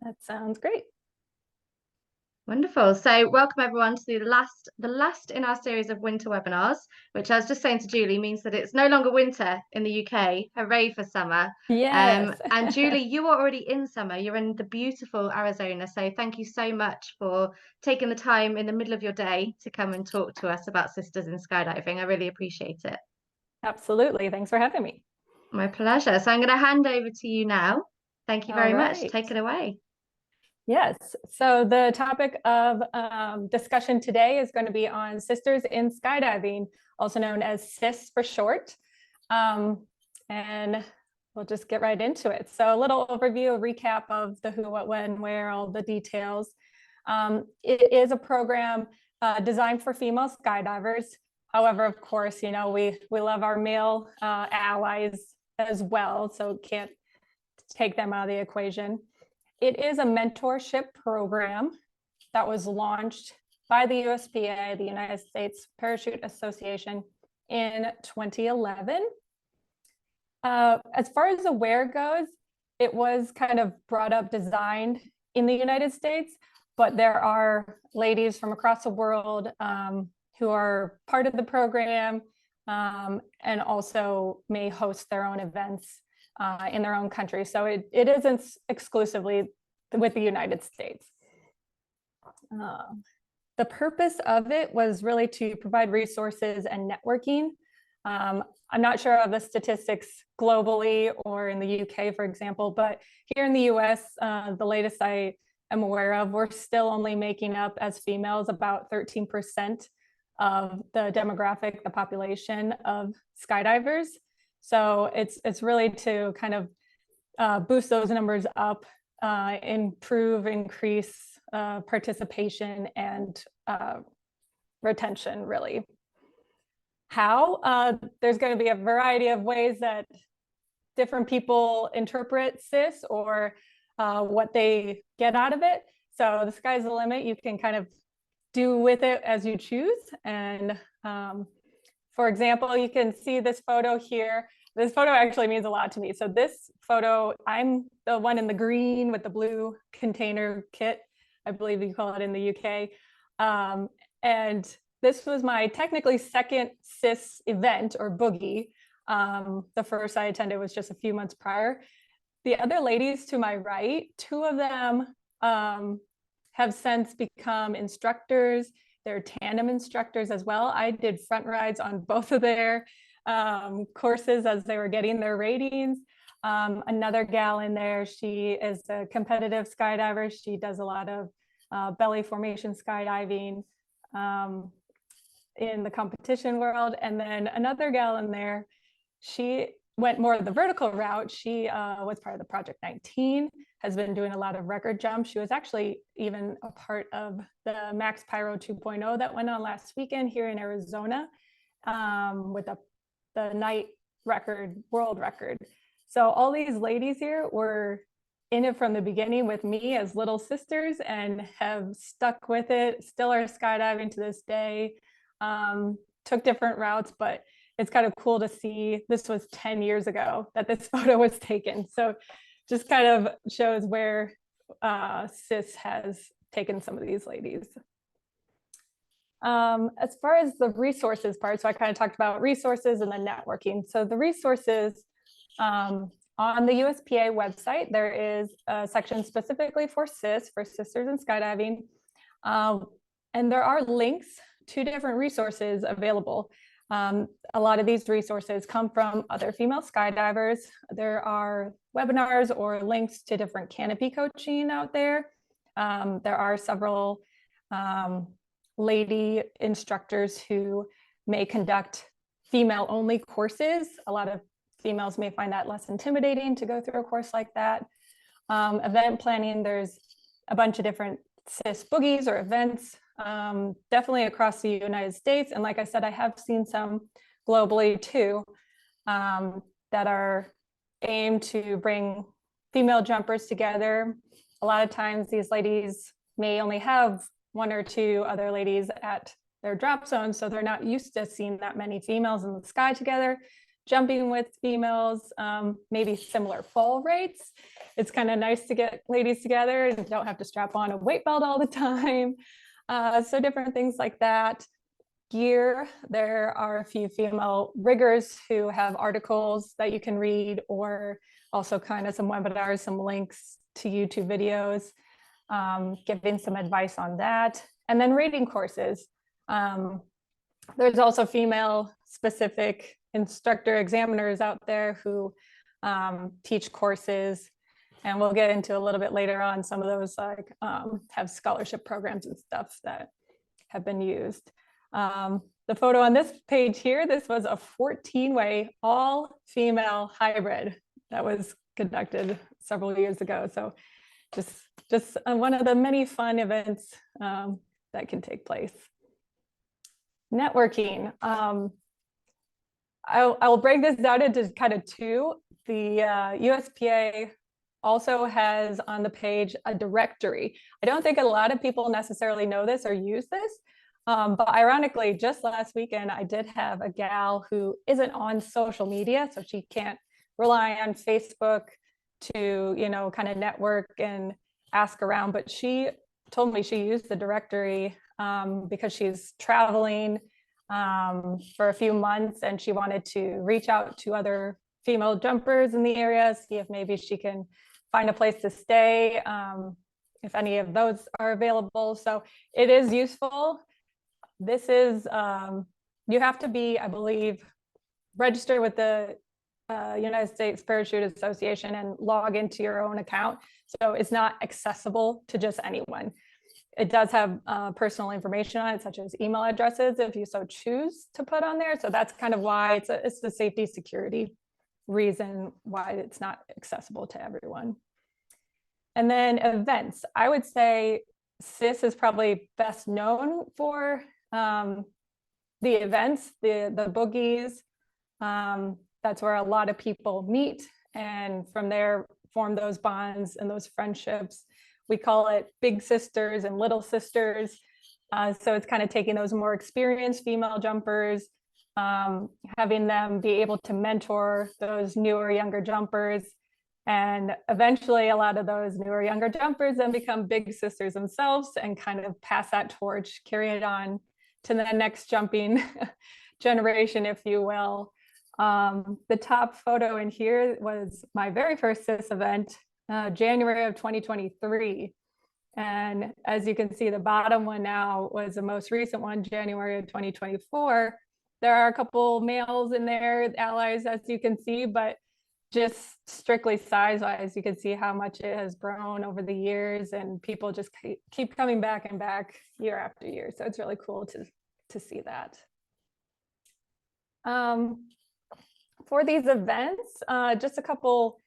That sounds great. Wonderful. So welcome everyone to the last in our series of winter webinars, which I was just saying to Julie means that it's no longer winter in the UK. Hooray for summer. Yes. And Julie, you are already in summer. You're in the beautiful Arizona. So thank you so much for taking the time in the middle of your day to come and talk to us about Sisters in Skydiving. I really appreciate it. Absolutely. Thanks for having me. My pleasure. So I'm going to hand over to you now. Thank you All very much. right. Take it away. Yes. So the topic of discussion today is going to be on Sisters in Skydiving, also known as SIS for short. And we'll just get right into it. So a little overview, a recap of the who, what, when, where, all the details. It is a program designed for female skydivers. However, of course, you know, we love our male allies as well, so can't take them out of the equation. It is a mentorship program that was launched by the USPA, the United States Parachute Association, in 2011. As far as the where goes, it was kind of brought up, designed in the United States, but there are ladies from across the world who are part of the program and also may host their own events in their own country. So it isn't exclusively with the United States. The purpose of it was really to provide resources and networking. I'm not sure of the statistics globally or in the UK, for example, but here in the US, the latest I am aware of, we're still only making up as females about 13% of the demographic, the population of skydivers. So it's really to kind of boost those numbers up, increase participation and retention, really. How? There's going to be a variety of ways that different people interpret SIS or what they get out of it. So the sky's the limit. You can kind of do with it as you choose. And for example, you can see this photo here. This photo actually means a lot to me. So this photo, I'm the one in the green with the blue container kit, I believe you call it in the UK. And this was my technically second SIS event or boogie. The first I attended was just a few months prior. The other ladies to my right, two of them have since become instructors. They're tandem instructors as well. I did front rides on both of their courses as they were getting their ratings. Another gal in there, she is a competitive skydiver. She does a lot of belly formation skydiving in the competition world. And then another gal in there, she went more of the vertical route. She was part of the Project 19, has been doing a lot of record jumps. She was actually even a part of the Max Pyro 2.0 that went on last weekend here in Arizona with the night record, world record. So all these ladies here were in it from the beginning with me as little sisters and have stuck with it, still are skydiving to this day, took different routes, but it's kind of cool to see. This was 10 years ago that this photo was taken. So just kind of shows where SIS has taken some of these ladies. As far as the resources part, so I kind of talked about resources and then networking. So the resources on the USPA website, there is a section specifically for SIS, for Sisters in Skydiving. And there are links to different resources available. A lot of these resources come from other female skydivers. There are webinars or links to different canopy coaching out there. There are several lady instructors who may conduct female-only courses. A lot of females may find that less intimidating to go through a course like that. Event planning, there's a bunch of different SIS boogies or events, definitely across the United States. And like I said, I have seen some globally too, that are aimed to bring female jumpers together. A lot of times these ladies may only have one or two other ladies at their drop zone, so they're not used to seeing that many females in the sky together. jumping with females, maybe similar fall rates. It's kind of nice to get ladies together and don't have to strap on a weight belt all the time. So different things like that. Gear, there are a few female riggers who have articles that you can read, or also kind of some webinars, some links to YouTube videos, giving some advice on that. And then rating courses. There's also female specific instructor examiners out there who teach courses, and we'll get into a little bit later on some of those, like have scholarship programs and stuff that have been used. The photo on this page here, this was a 14-way all female hybrid that was conducted several years ago. So just one of the many fun events that can take place. Networking. I'll break this down into kind of two. The USPA also has on the page a directory. I don't think a lot of people necessarily know this or use this, but ironically, just last weekend, I did have a gal who isn't on social media, so she can't rely on Facebook to, you know, kind of network and ask around, but she told me she used the directory because she's traveling for a few months, and she wanted to reach out to other female jumpers in the area, see if maybe she can find a place to stay, if any of those are available. So it is useful. This is, you have to be, I believe, registered with the United States Parachute Association and log into your own account. So it's not accessible to just anyone. It does have personal information on it, such as email addresses, if you so choose to put on there. So that's kind of why it's the safety security reason why it's not accessible to everyone. And then events. I would say SIS is probably best known for the events, the boogies. That's where a lot of people meet, and from there form those bonds and those friendships. We call it big sisters and little sisters. So it's kind of taking those more experienced female jumpers, having them be able to mentor those newer, younger jumpers. And eventually a lot of those newer, younger jumpers then become big sisters themselves and kind of pass that torch, carry it on to the next jumping generation, if you will. The top photo in here was my very first SIS event, January of 2023. And as you can see, the bottom one now was the most recent one, January of 2024. There are a couple males in there, allies, as you can see, but just strictly size-wise, you can see how much it has grown over the years, and people just keep coming back and back year after year. So it's really cool to see that. For these events, just a couple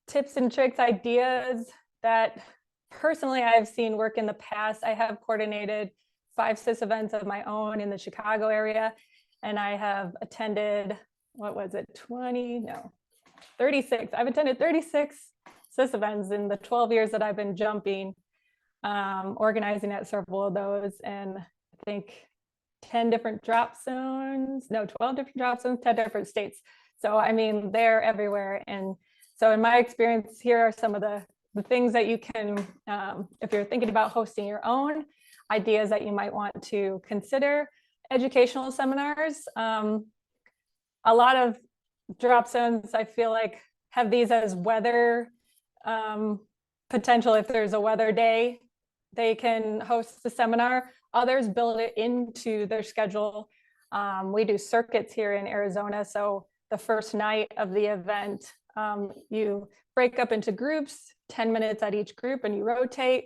tips and tricks, ideas that personally I've seen work in the past. I have coordinated 5 SIS events of my own in the Chicago area, and I have attended, what was it, 36. I've attended 36 SIS events in the 12 years that I've been jumping, organizing at several of those, and I think 10 different drop zones, no, 12 different drop zones, 10 different states. So, I mean, they're everywhere. And so in my experience, here are some of the things that you can, if you're thinking about hosting your own, ideas that you might want to consider. Educational seminars. A lot of drop zones, I feel like, have these as weather potential. If there's a weather day, they can host the seminar. Others build it into their schedule. We do circuits here in Arizona. So the first night of the event, you break up into groups, 10 minutes at each group, and you rotate.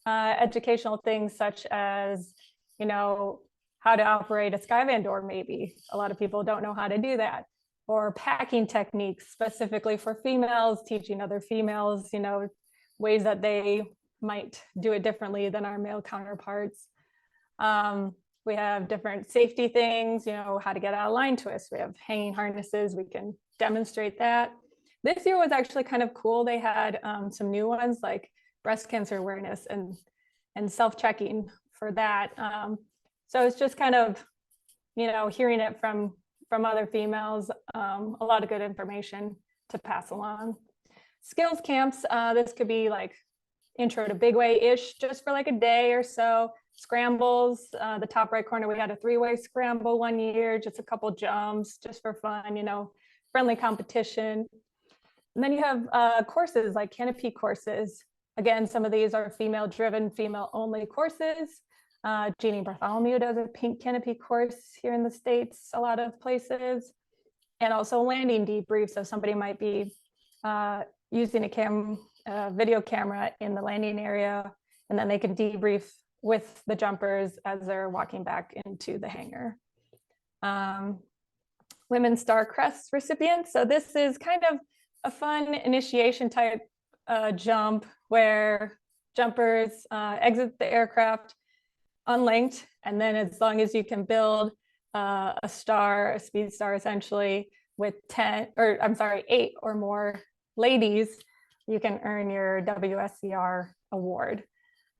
Educational things such as, you know, how to operate a Skyvan door, maybe. A lot of people don't know how to do that. Or packing techniques specifically for females, teaching other females, you know, ways that they might do it differently than our male counterparts. We have different safety things, you know, how to get out of line twist. We have hanging harnesses, we can demonstrate that. This year was actually kind of cool. They had some new ones like breast cancer awareness and self-checking for that. So it's just kind of, you know, hearing it from from other females, a lot of good information to pass along. Skills camps, this could be like intro to big way-ish, just for like a day or so. Scrambles, the top right corner, we had a 3-way scramble one year, just a couple jumps, just for fun, you know, friendly competition. And then you have courses like canopy courses. Again, some of these are female-driven, female-only courses. Jeannie Bartholomew does a pink canopy course here in the States, a lot of places. And also landing debrief, so somebody might be using a video camera in the landing area, and then they can debrief with the jumpers as they're walking back into the hangar. Women's Star Crest recipients. So this is kind of a fun initiation type jump where jumpers exit the aircraft unlinked, and then as long as you can build a star, a speed star essentially, with 8 or more ladies, you can earn your WSCR award.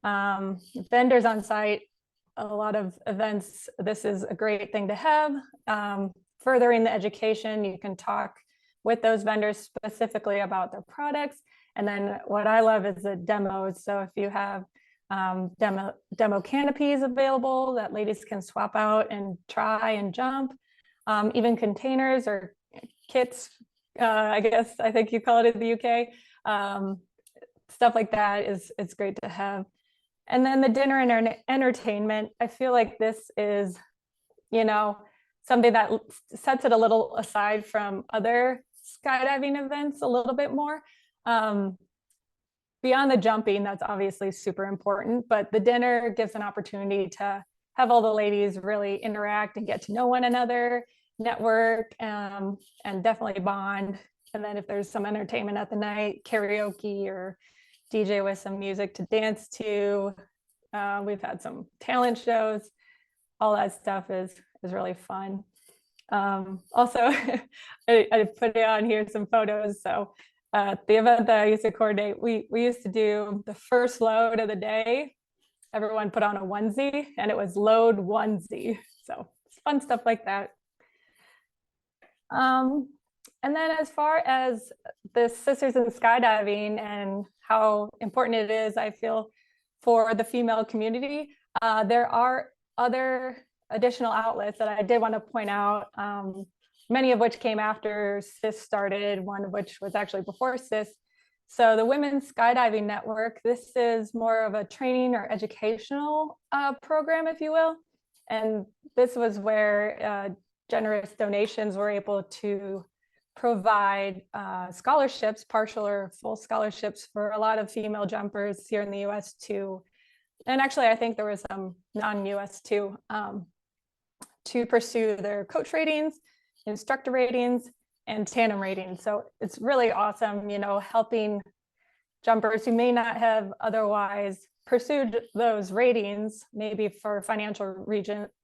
Vendors on site, a lot of events, this is a great thing to have. Furthering the education, you can talk with those vendors specifically about their products. And then what I love is the demos. So if you have demo canopies available that ladies can swap out and try and jump, even containers or kits, I think you call it in the UK. Stuff like that is great to have. And then the dinner and entertainment, I feel like this is, you know, something that sets it a little aside from other skydiving events a little bit more. Beyond the jumping, that's obviously super important, but the dinner gives an opportunity to have all the ladies really interact and get to know one another, network, and definitely bond. And then if there's some entertainment at the night, karaoke or DJ with some music to dance to. We've had some talent shows. All that stuff is really fun. Also, I put it on here some photos. So the event that I used to coordinate, we used to do the first load of the day. Everyone put on a onesie, and it was load onesie. So it's fun stuff like that. And then as far as the Sisters in Skydiving and how important it is, I feel, for the female community, there are other additional outlets that I did want to point out, many of which came after SIS started, one of which was actually before SIS. So the Women's Skydiving Network, this is more of a training or educational program, if you will. And this was where generous donations were able to provide scholarships, partial or full scholarships for a lot of female jumpers here in the US too. And actually, I think there was some non-US too, to pursue their coach ratings, instructor ratings, and tandem ratings. So it's really awesome, you know, helping jumpers who may not have otherwise pursued those ratings, maybe for financial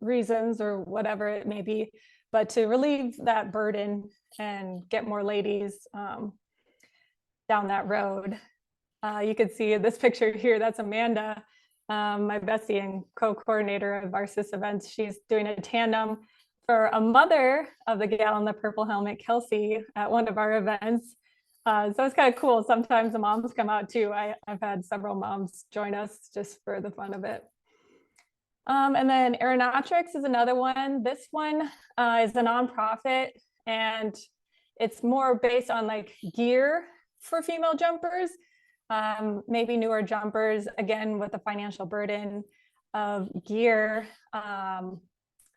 reasons or whatever it may be, but to relieve that burden and get more ladies down that road. You can see this picture here, that's Amanda, my bestie and co-coordinator of our SIS events. She's doing a tandem for a mother of the gal in the purple helmet, Kelsey, at one of our events. So it's kind of cool. Sometimes the moms come out too. I've had several moms join us just for the fun of it. And then Aeronautics is another one. This one is a nonprofit, and it's more based on like gear for female jumpers, maybe newer jumpers, again, with the financial burden of gear,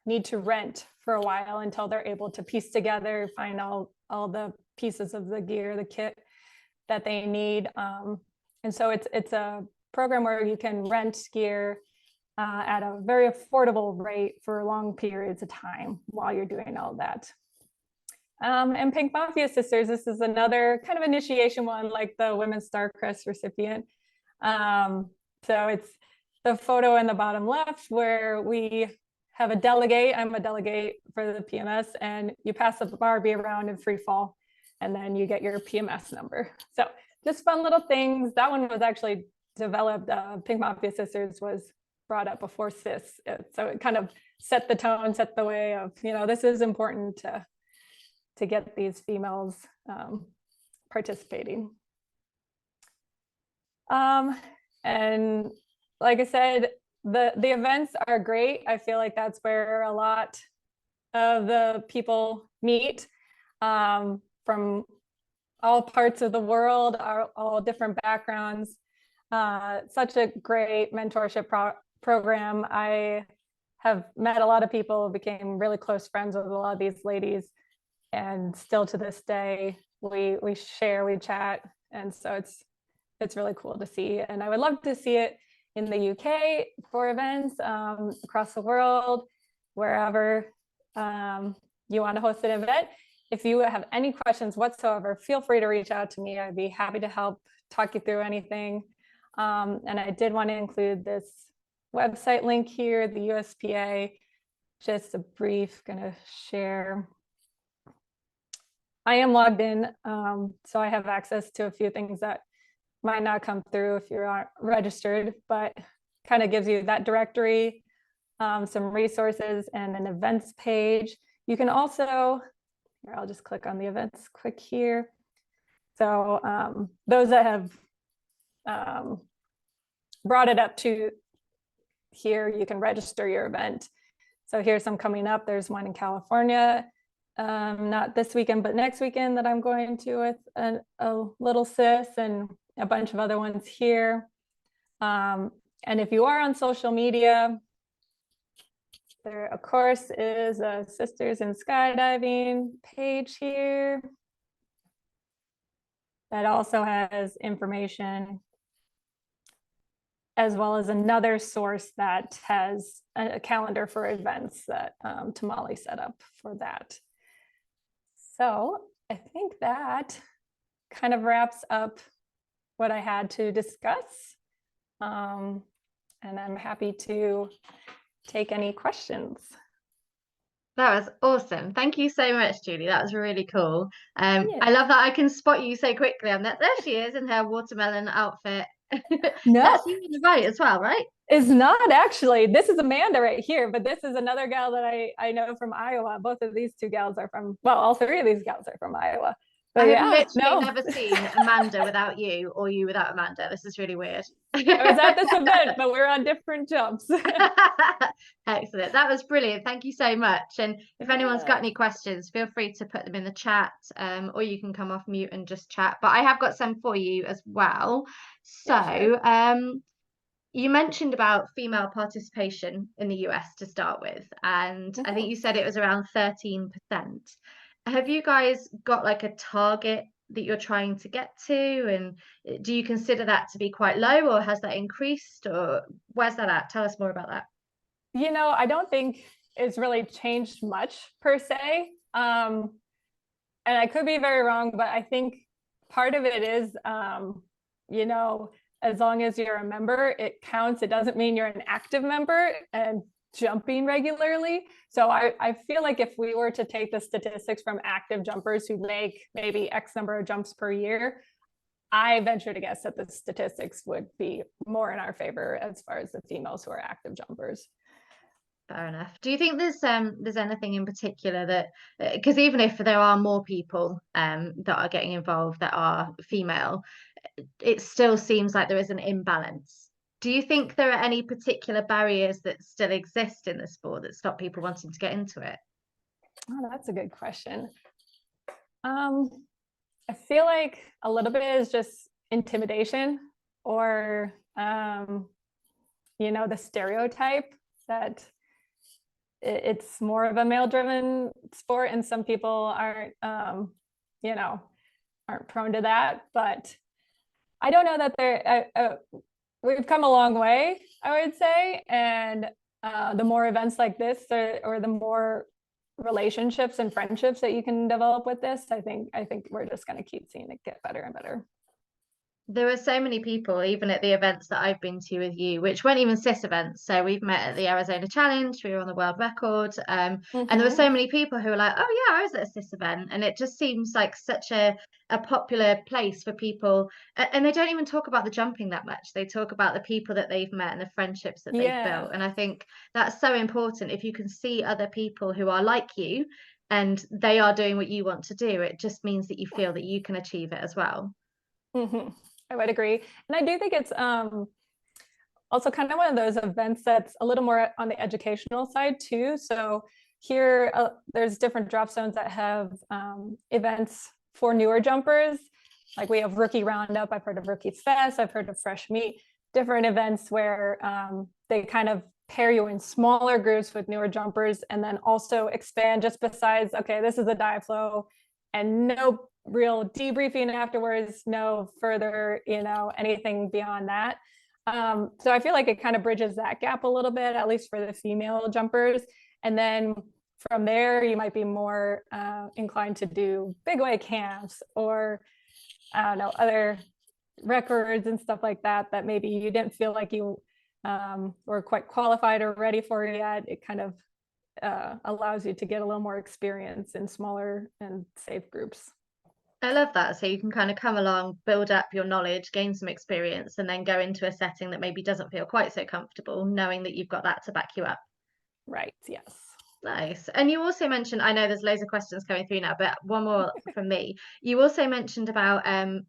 need to rent for a while until they're able to piece together, find all the pieces of the gear, the kit that they need. And so it's a program where you can rent gear at a very affordable rate for long periods of time while you're doing all that. And Pink Mafia Sisters, this is another kind of initiation one, like the Women's Star Crest recipient. So it's the photo in the bottom left where we have a delegate. I'm a delegate for the PMS, and you pass the Barbie around in free fall, and then you get your PMS number. So just fun little things. That one was actually developed, Pink Mafia Sisters was brought up before cis. So it kind of set the tone, set the way of, this is important to get these females participating. And like I said, the events are great. I feel like that's where a lot of the people meet from all parts of the world, all different backgrounds. Such a great mentorship program. I have met a lot of people, became really close friends with a lot of these ladies, and still to this day we share, we chat, and so it's really cool to see. And I would love to see it in the UK for events across the world, wherever you want to host an event. If you have any questions whatsoever, feel free to reach out to me. I'd be happy to help talk you through anything. And I did want to include this website link here, the USPA, just a brief, gonna share. I am logged in, so I have access to a few things that might not come through if you're not registered, but kind of gives you that directory, some resources, and an events page. You can also, here, I'll just click on the events quick here. So those that have brought it up to here, you can register your event. So here's some coming up. There's one in California, not this weekend, but next weekend that I'm going to with a little sis, and a bunch of other ones here. And if you are on social media, there, of course, is a Sisters in Skydiving page here that also has information, as well as another source that has a calendar for events that Tamale set up for that. So I think that kind of wraps up what I had to discuss. And I'm happy to take any questions. That was awesome. Thank you so much, Julie. That was really cool. Yeah. I love that I can spot you so quickly. And there she is in her watermelon outfit. No, that's you on the right as well, right? It's not actually. This is Amanda right here, but this is another gal that I know from Iowa. Both of these two gals are from, well, all three of these gals are from Iowa. But I have literally never seen Amanda without you, or you without Amanda. This is really weird. I was at this event, but we're on different jumps. Excellent. That was brilliant. Thank you so much. And if anyone's got any questions, feel free to put them in the chat, or you can come off mute and just chat. But I have got some for you as well. So, yeah, sure. You mentioned about female participation in the US to start with, and I think you said it was around 13%. Have you guys got like a target that you're trying to get to? And do you consider that to be quite low, or has that increased, or where's that at? Tell us more about that. I don't think it's really changed much per se. And I could be very wrong, but I think part of it is, as long as you're a member, it counts. It doesn't mean you're an active member and jumping regularly. So I feel like if we were to take the statistics from active jumpers who make maybe X number of jumps per year, I venture to guess that the statistics would be more in our favor as far as the females who are active jumpers. Fair enough. Do you think there's anything in particular that, because even if there are more people that are getting involved that are female, it still seems like there is an imbalance. Do you think there are any particular barriers that still exist in the sport that stop people wanting to get into it? Oh, that's a good question. I feel like a little bit is just intimidation, or the stereotype that it's more of a male-driven sport, and some people aren't prone to that. But I don't know that we've come a long way, I would say, and the more events like this, or the more relationships and friendships that you can develop with this, I think we're just going to keep seeing it get better and better. There were so many people, even at the events that I've been to with you, which weren't even cis events. So we've met at the Arizona Challenge, we were on the world record. And there were so many people who were like, oh yeah, I was at a cis event. And it just seems like such a popular place for people. And they don't even talk about the jumping that much. They talk about the people that they've met and the friendships that they've Yeah. built. And I think that's so important. If you can see other people who are like you and they are doing what you want to do, it just means that you feel that you can achieve it as well. I would agree. And I do think it's also kind of one of those events that's a little more on the educational side too. So here, there's different drop zones that have events for newer jumpers. Like we have Rookie Roundup, I've heard of Rookie Fest, I've heard of Fresh Meat, different events where they kind of pair you in smaller groups with newer jumpers and then also expand just besides, okay, this is a dive flow and no real debriefing afterwards, no further, anything beyond that. So I feel like it kind of bridges that gap a little bit, at least for the female jumpers. And then from there, you might be more inclined to do big wave camps or, I don't know, other records and stuff like that, that maybe you didn't feel like you were quite qualified or ready for yet. It kind of allows you to get a little more experience in smaller and safe groups. I love that. So you can kind of come along, build up your knowledge, gain some experience, and then go into a setting that maybe doesn't feel quite so comfortable, knowing that you've got that to back you up. Right. Yes. Nice. And you also mentioned, I know there's loads of questions coming through now, but one more from me. You also mentioned about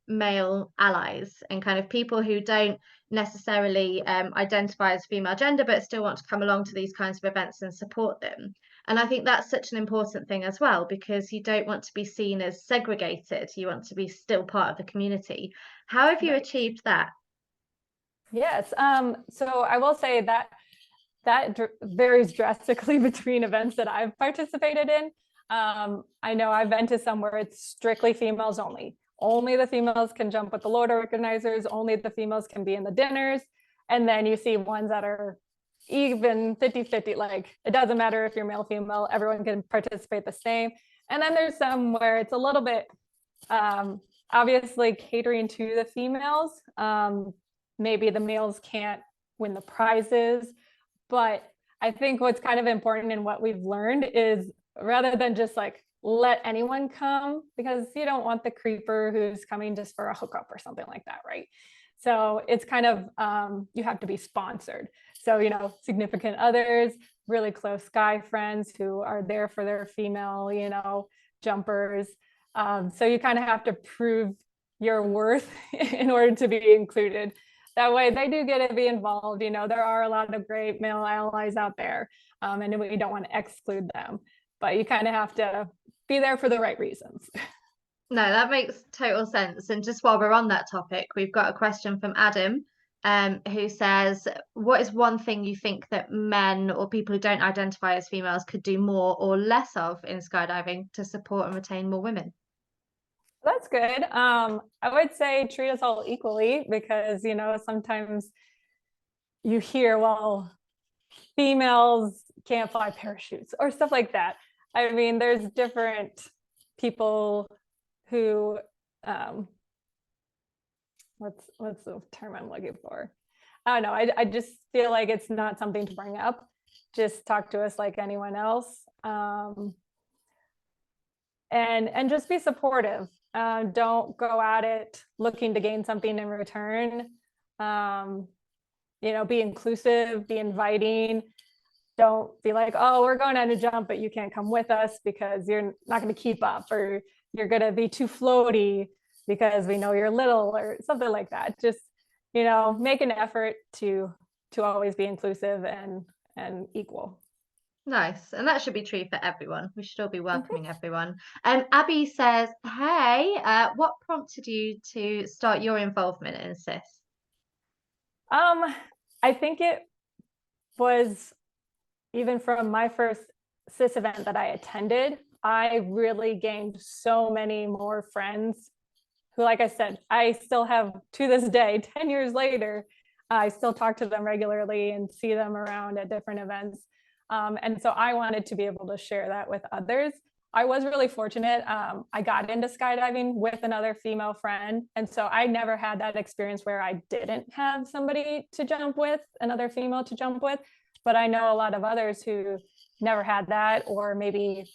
male allies and kind of people who don't necessarily identify as female gender, but still want to come along to these kinds of events and support them. And I think that's such an important thing as well, because you don't want to be seen as segregated. You want to be still part of the community. How have you Right. achieved that? Yes. So I will say that varies drastically between events that I've participated in. I know I've been to some where it's strictly females only. Only the females can jump with the load organizers. Only the females can be in the dinners. And then you see ones that are even 50-50, like it doesn't matter if you're male, female, everyone can participate the same. And then there's some where it's a little bit obviously catering to the females. Maybe the males can't win the prizes, but I think what's kind of important and what we've learned is rather than just like let anyone come, because you don't want the creeper who's coming just for a hookup or something like that, right? So it's kind of, you have to be sponsored. So, significant others, really close guy friends who are there for their female, jumpers. So you kind of have to prove your worth in order to be included. That way they do get to be involved. There are a lot of great male allies out there, and we don't want to exclude them, but you kind of have to be there for the right reasons. No, that makes total sense. And just while we're on that topic, we've got a question from Adam, who says, what is one thing you think that men or people who don't identify as females could do more or less of in skydiving to support and retain more women? That's good. I would say treat us all equally because, sometimes you hear, well, females can't fly parachutes or stuff like that. I mean, there's different people who, what's the term I'm looking for? I don't know. I just feel like it's not something to bring up. Just talk to us like anyone else. And just be supportive. Don't go at it looking to gain something in return. Be inclusive, be inviting. Don't be like, oh, we're going on a jump, but you can't come with us because you're not going to keep up, or you're going to be too floaty because we know you're little, or something like that. Just, make an effort to always be inclusive and equal. Nice. And that should be true for everyone. We should all be welcoming everyone. Abby says, hey, what prompted you to start your involvement in CIS? I think it was even from my first CIS event that I attended, I really gained so many more friends who, like I said, I still have to this day, 10 years later, I still talk to them regularly and see them around at different events. And so I wanted to be able to share that with others. I was really fortunate. I got into skydiving with another female friend. And so I never had that experience where I didn't have somebody to jump with, another female to jump with. But I know a lot of others who never had that, or maybe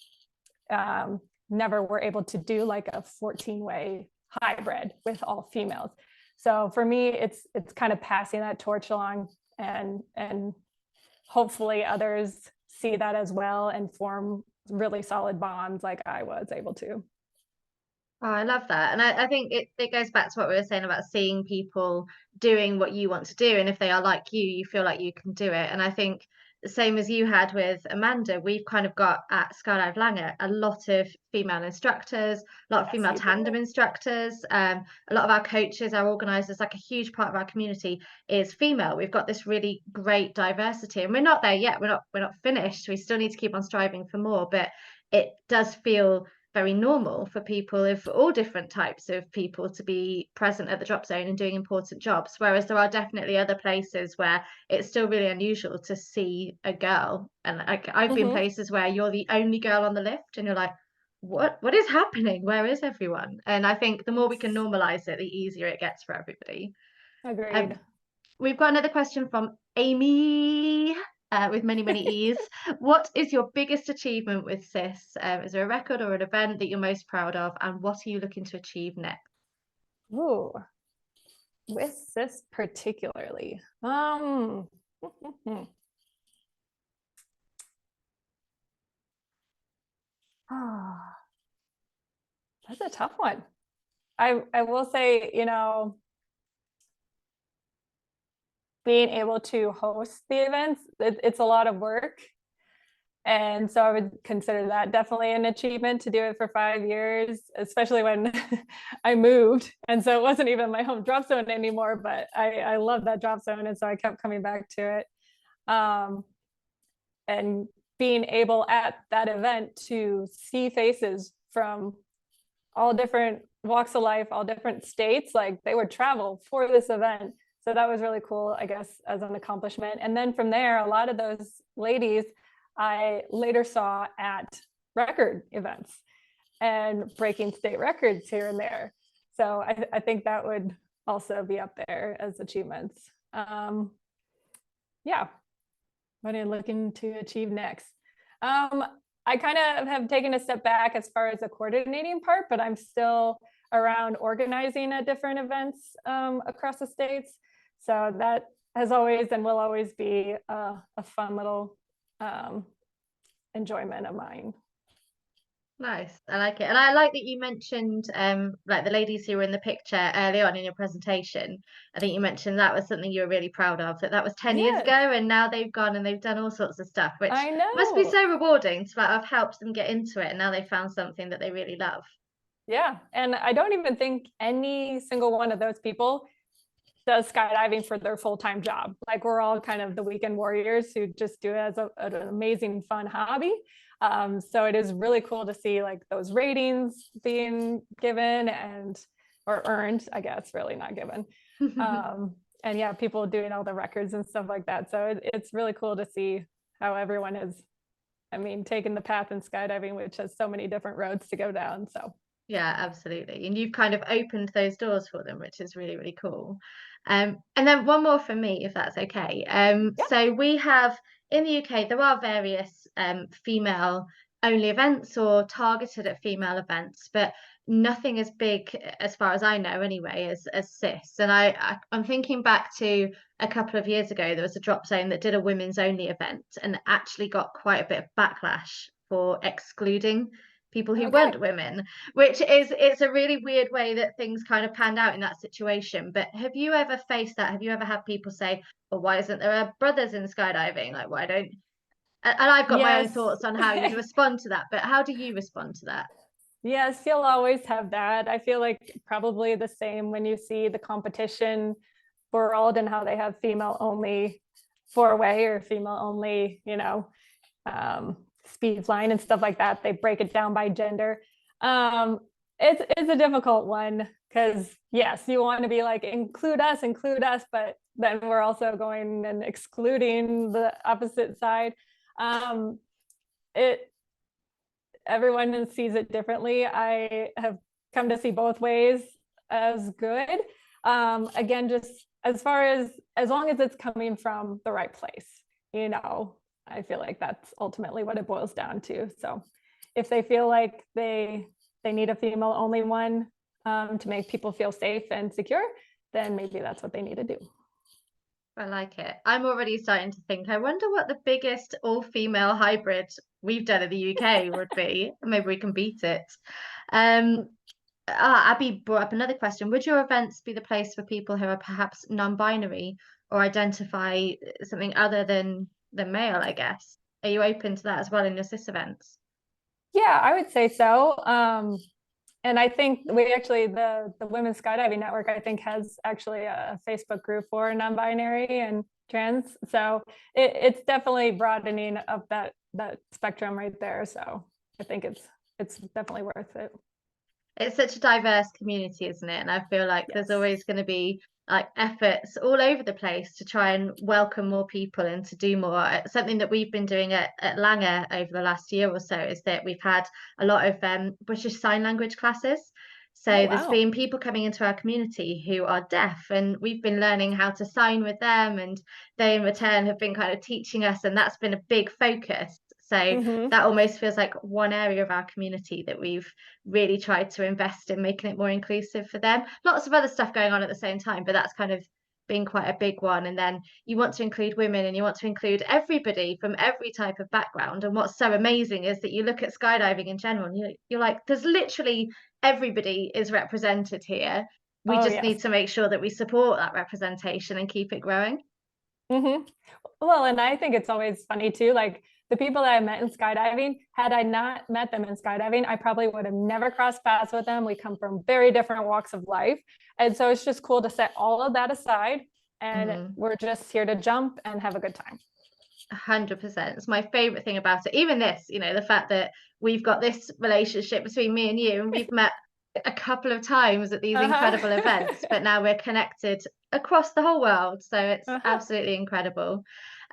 never were able to do like a 14-way hybrid with all females. So for me, it's kind of passing that torch along, and hopefully others see that as well and form really solid bonds like I was able to. Oh, I love that. And I think it goes back to what we were saying about seeing people doing what you want to do. And if they are like you feel like you can do it. And I think the same as you had with Amanda, we've kind of got at Skydive Langar a lot of female instructors, a lot of female tandem instructors, a lot of our coaches, our organizers, like a huge part of our community is female. We've got this really great diversity, and we're not there yet. We're not finished. We still need to keep on striving for more, but it does feel very normal for people of all different types of people to be present at the drop zone and doing important jobs, whereas there are definitely other places where it's still really unusual to see a girl. And like I've been places where you're the only girl on the lift and you're like, what is happening? Where is everyone? And I think the more we can normalize it, the easier it gets for everybody. Agreed. We've got another question from Amy, with many, many E's. What is your biggest achievement with SIS? Is there a record or an event that you're most proud of? And what are you looking to achieve next? Ooh, with SIS particularly. That's a tough one. I will say, being able to host the events, it's a lot of work. And so I would consider that definitely an achievement to do it for 5 years, especially when I moved. And so it wasn't even my home drop zone anymore, but I love that drop zone. And so I kept coming back to it. And being able at that event to see faces from all different walks of life, all different states, like they would travel for this event. So that was really cool, I guess, as an accomplishment. And then from there, a lot of those ladies I later saw at record events and breaking state records here and there. So I think that would also be up there as achievements. Yeah. What are you looking to achieve next? I kind of have taken a step back as far as the coordinating part, but I'm still around organizing at different events across the states. So that has always and will always be a fun little enjoyment of mine. Nice. I like it. And I like that you mentioned like the ladies who were in the picture early on in your presentation. I think you mentioned that was something you were really proud of, that was 10 years ago, and now they've gone and they've done all sorts of stuff, which I know must be so rewarding to like have helped them get into it, and now they found something that they really love. Yeah. And I don't even think any single one of those people does skydiving for their full-time job. Like we're all kind of the weekend warriors who just do it as an amazing, fun hobby. So it is really cool to see like those ratings being given or earned, I guess, really not given. And yeah, people doing all the records and stuff like that. So it's really cool to see how everyone is, taking the path in skydiving, which has so many different roads to go down. So yeah, absolutely. And you've kind of opened those doors for them, which is really, really cool. And then one more from me, if that's okay. yeah. So we have in the UK, there are various female only events or targeted at female events, but nothing as big, as far as I know anyway, as SIS. And I'm thinking back to a couple of years ago, there was a drop zone that did a women's only event and actually got quite a bit of backlash for excluding people who weren't women, which is, it's a really weird way that things kind of panned out in that situation. But have you ever faced that? Have you ever had people say, well, why isn't there brothers in skydiving? Like, why don't, and I've got my own thoughts on how you'd respond to that, but how do you respond to that? Yes, you'll always have that. I feel like probably the same when you see the competition world and how they have female only four-way or female only, speed flying and stuff like that. They break it down by gender. It's a difficult one because yes, you want to be like include us, but then we're also going and excluding the opposite side. everyone sees it differently. I have come to see both ways as good. Again, just as long as it's coming from the right place, I feel like that's ultimately what it boils down to. So if they feel like they need a female only one to make people feel safe and secure, then maybe that's what they need to do. I like it. I'm already starting to think, I wonder what the biggest all-female hybrid we've done in the UK would be. Maybe we can beat it. Abby brought up another question. Would your events be the place for people who are perhaps non-binary or identify something other than male, I guess? Are you open to that as well in your cis events? Yeah, I would say so. And I think we actually, the Women's Skydiving Network, I think has actually a Facebook group for non-binary and trans. So it's definitely broadening of that spectrum right there. So I think it's definitely worth it. It's such a diverse community, isn't it? And I feel like there's Yes. always going to be like efforts all over the place to try and welcome more people and to do more. Something that we've been doing at Langar over the last year or so is that we've had a lot of British Sign Language classes. So Oh, there's wow. been people coming into our community who are deaf, and we've been learning how to sign with them, and they in return have been kind of teaching us, and that's been a big focus. So Mm-hmm. that almost feels like one area of our community that we've really tried to invest in making it more inclusive for them. Lots of other stuff going on at the same time, but that's kind of been quite a big one. And then you want to include women and you want to include everybody from every type of background. And what's so amazing is that you look at skydiving in general and you're like, there's literally everybody is represented here. We Oh, just yes. need to make sure that we support that representation and keep it growing. Mm-hmm. Well, and I think it's always funny too, like the people that I met in skydiving, had I not met them in skydiving, I probably would have never crossed paths with them. We come from very different walks of life. And so it's just cool to set all of that aside and we're just here to jump and have a good time. 100%. It's my favorite thing about it. Even this, the fact that we've got this relationship between me and you, and we've met a couple of times at these incredible events, but now we're connected across the whole world. So it's absolutely incredible.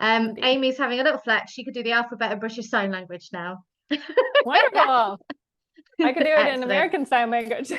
Amy's having a little flex. She could do the alphabet of British Sign Language now. Wonderful. I could do it in Excellent. American Sign Language.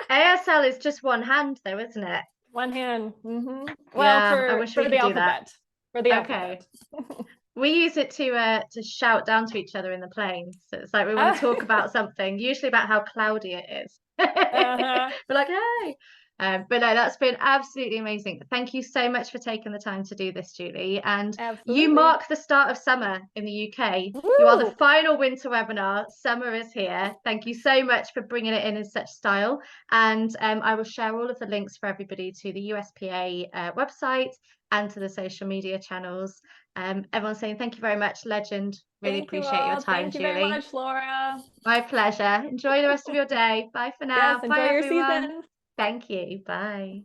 ASL is just one hand though, isn't it? One hand. Mm-hmm. Well, Yeah, I wish we for could the do that. alphabet. For the Okay. alphabet. We use it to shout down to each other in the plane. So it's like we want to talk about something, usually about how cloudy it is. Uh-huh. We're like, hey. But no, that's been absolutely amazing. Thank you so much for taking the time to do this, Julie. And you Absolutely. mark the start of summer in the UK. Woo! You are the final winter webinar. Summer is here. Thank you so much for bringing it in such style. And I will share all of the links for everybody to the USPA website and to the social media channels. Everyone's saying thank you very much, legend. Really Thank you appreciate your all. time, Thank you very Julie. much, Laura. My pleasure. Enjoy the rest of your day. Bye for now. Yes, Bye, enjoy your everyone. season. Thank you. Bye.